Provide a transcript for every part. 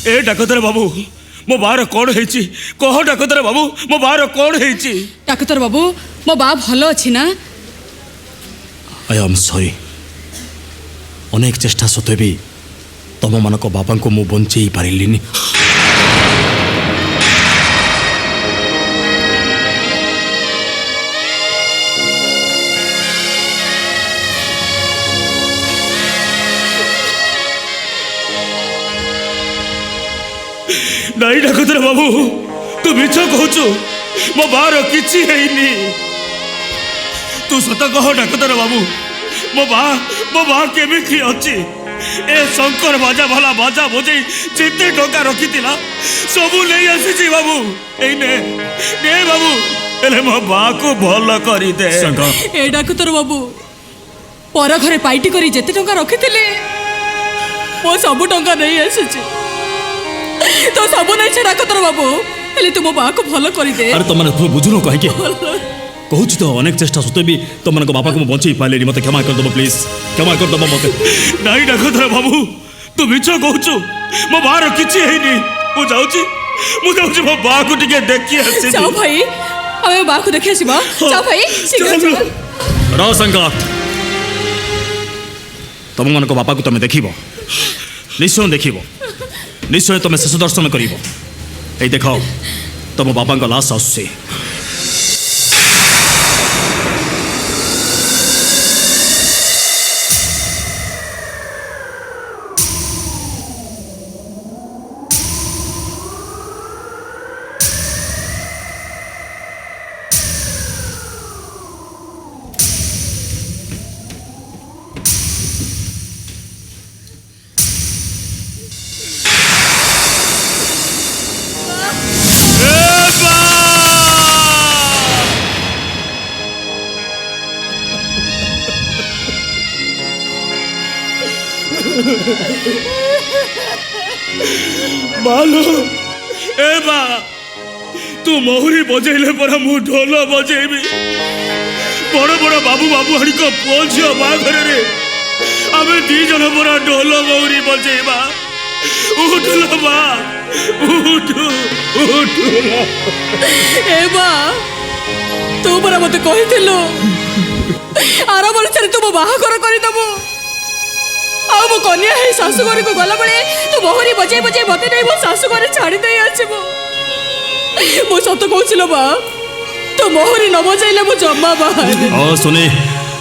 ए doctor बाबू मो बार कौन है कह डाक्तर बाबू मो बार कौन है डाक्तर बाबू मो बा भल अच्छी ना आई एम सॉरी अनेक चेष्टा सत्वे भी तुम मान बाबा को मु बंचे पारिलिनी नहीं डाक्तर बाबू तू मिछ कहचु मो बार किछि हेइनी तू सत कह डाक्तर बाबू मो बा केमिति अछि ए शंकर बाजा भला बाजा बजे जिते टका रखी सबू नहीं आसी बाबू ने बाबू एले मो बा को भल करी दे ए डाक्तर बाबू पर घरे पाइटी करी जेते टका रखी मो सबू टका नहीं आसी तो सब नहीं डाक्तर बाबू हेले तुम बा को भल कर दे अरे तुम बुझुन कहीं कहूँ तो अनेक चेष्टा सत्वे भी तुम बापा को बंचे पारे मत क्षमा करदब प्लीज क्षमा करदब मत नहीं डाक्तर बाबू तू मिछ कहचु मो बार किछि हेइनी मु जाउची मो बा को टिके देखि आसी जाओ भाई हमें बा को देखि आसीबा जाओ भाई शीघ्र रो संगत तुम मन बापा को तुम देखिबो निश्चय देखिबो निश्चय तुम शेष दर्शन कर देख तुम बाबा लाश आसुचे बालो ए बा तू महुरी बजेले परा मु ढोल बजेबी बड़ बड़ बाबू बाबू हड़ी को पुओ झियो बाघरे रे आमे दी जन परा ढोल महुरी बजेबा उठलो बा उठ ए बा तू परा मते कहिथिलो आरा बरछरे तू बाहागर करि दबो आ मो कन्या है सासुघर को गला बळे तू मोहरी बजे बजे मते नहीं मो सासुघर छाड़ी दे आछबो मो सत कहछिलो बा तो मोहरी न बजाइले मो जम्मा बाहर ओ सुने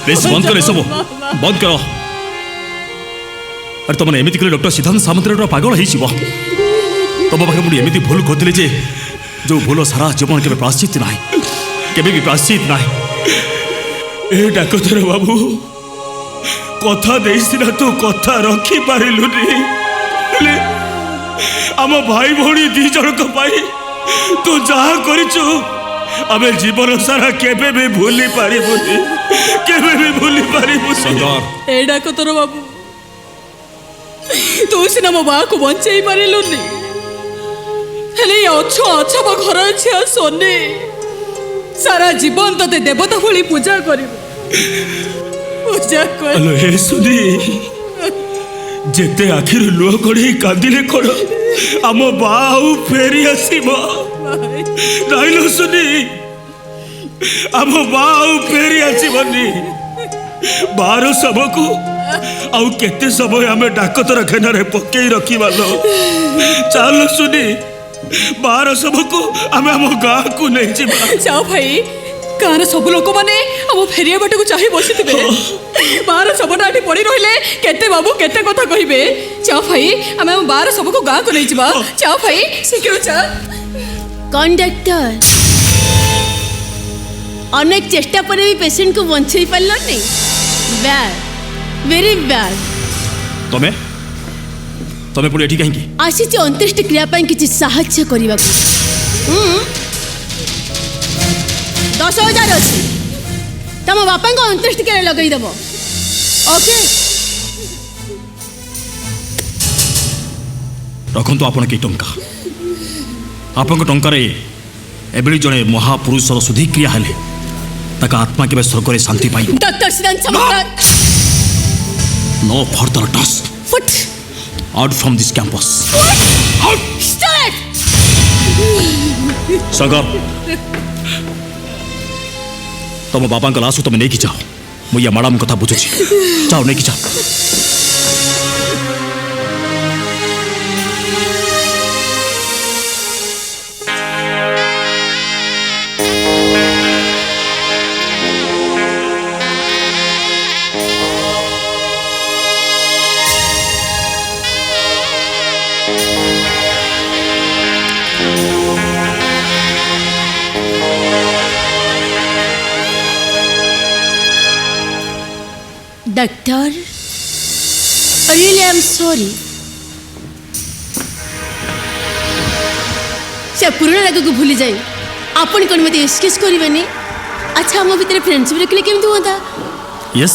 प्लीज बंद कर सब बंद करो अरे तुम एमती कले डॉक्टर सिद्धांत सामंतराय पागल है तुम पाखे मुझे एमती भूल करते जे जो भूल सारा जीवन के प्राश्चित ना के भी प्राश्चित ना ए डाक्तर बाबू कथा देना तू कथा रखी पारिलुनी आम भाई भौणी दी जनक तू जहा करिचु आमे जीवन सारा केबे भी भूली पारिबुनी केबे भी भूली पारिबुनी ए डाक्तर बाबू तू सिना मो बा को बंचई पारिलुनी हेले अच्छा मो घर छिया सोने सारा जीवन तते देवता भली पूजा करिबो हेलो हे सुनी जेते आखिर लुह कड़ी कांदिले कड़ आम बाऊ फेरी आसब नाइलो सुनी आम बाऊ फेरी आसबनी बार सबको आउ केते समय आमे डाकतर खेनारे पकई रखिबा लो चल सुनी बार सबको आमे आम गाँ को नहीं जिबा जाओ भाई गाँव सब लोक मैंने आम फेरिया बाट को चाह बसी थे बाहर सबटा पड़ी रही केते बाबू केते कथा कहे जाओ भाई आम बाहर सबको गाँ को नहीं जावा जाओ भाई शीघ्र चा कंडक्टर अनेक चेष्टा पर भी पेशेंट को बंचई पार नहीं बैड वेरी बैड तमें तमें पुणी एठी कहीं आसी अंत्येष्टि क्रिया किसी साहाय्य करने 10,000 अच्छी तुम बापा को अंत्येष्टि क्रिया लगईदेव ओके रखु आपण की टंका आपण टंकार एबे जड़े महापुरुष शुद्धिक्रिया हेले ताका आत्मा के स्वर्ग शांति पाई doctor Siddhant Samantaray no further touch foot out from this campus. Out! Stop! Sagar, तुम बाबा का लाश तुम नहीं की जाओ मुझे मैडम कथा बुझुची जाओ नहीं की जाओ Doctor, really I'm sorry. से पुराना राग को भूली जाए आपन कौन मत एक्सक्यूज करिवेनी अच्छा हम भीतर फ्रेंडशिप रखले केमती होता Yes,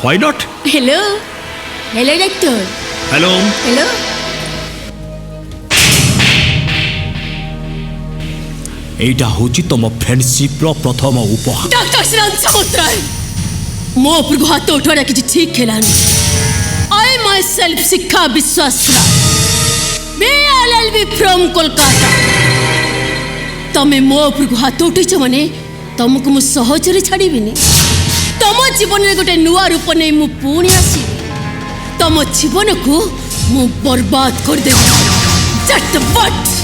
why not? Hello hello doctor Hello. Hello एटा होची तुम फ्रेंडशिप रो प्रथम उपहार डॉक्टर श्रीराम समुद्राय मो ऊपर को हाथ उठवाना किसी ठीक खेलानी आई माई सेल्फ शिक्षा विश्वास BLLB फ्रॉम कोलकाता तमे मो ऊपर को हाथ उठेछ माने तुमको मु सहजरे छाड़ीबिनी तम जीवन रे गोटे नुआ रूप नै मु पुणी आसी तम जीवन को मु बर्बाद कर दे जट बट